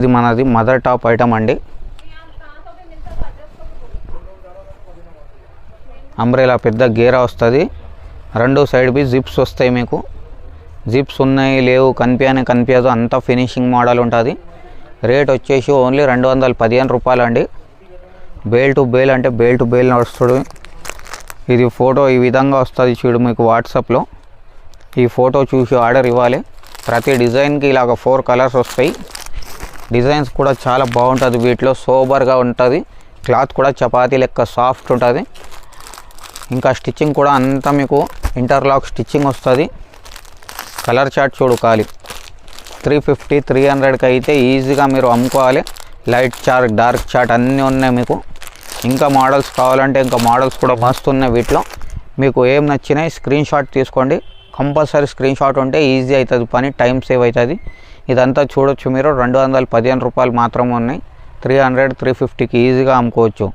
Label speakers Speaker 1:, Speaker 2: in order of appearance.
Speaker 1: ఇది మనది mother top item అండి. అంబ్రెలా పెద్ద గేరా వస్తుంది. 2 సైడ్ బి జిప్స్ వస్తాయి. మీకు జిప్స్ ఉన్నాయి లేవు కనిపించదు, అంతా ఫినిషింగ్ మోడల్ ఉంటుంది. రేట్ వచ్చేసి ఓన్లీ 215 రూపాయలు అండి. బేల్ టు బేల్ అంటే బేల్ టు బేల్ నడుస్తుంది. ఇది ఫోటో ఈ విధంగా వస్తుంది చూడు మీకు వాట్సాప్లో. ఈ ఫోటో చూసి ఆర్డర్ ఇవ్వాలి. ప్రతి డిజైన్కి ఇలాగ 4 కలర్స్ వస్తాయి. డిజైన్స్ కూడా చాలా బాగుంటుంది. వీటిలో సోబర్గా ఉంటుంది. క్లాత్ కూడా చపాతీ లెక్క సాఫ్ట్ ఉంటుంది. ఇంకా స్టిచ్చింగ్ కూడా అంతా మీకు ఇంటర్లాక్ స్టిచ్చింగ్ వస్తుంది. కలర్ చార్ట్ చూడు ఖాళీ 350 300కి అయితే ఈజీగా మీరు అమ్ముకోవాలి. లైట్ చార్ట్ డార్క్ చార్ట్ అన్నీ ఉన్నాయి మీకు. ఇంకా మోడల్స్ కావాలంటే ఇంకా మోడల్స్ కూడా మస్తు ఉన్నాయి. వీటిలో మీకు ఏం నచ్చినాయి స్క్రీన్ షాట్ తీసుకోండి. కంపల్సరీ స్క్రీన్ షాట్ ఉంటే ఈజీ అవుతుంది పని, టైం సేవ్ అవుతుంది. ఇదంతా చూడొచ్చు మీరు. 215 రూపాయలు మాత్రమే ఉన్నాయి. 300 350కి ఈజీగా అమ్ముకోవచ్చు.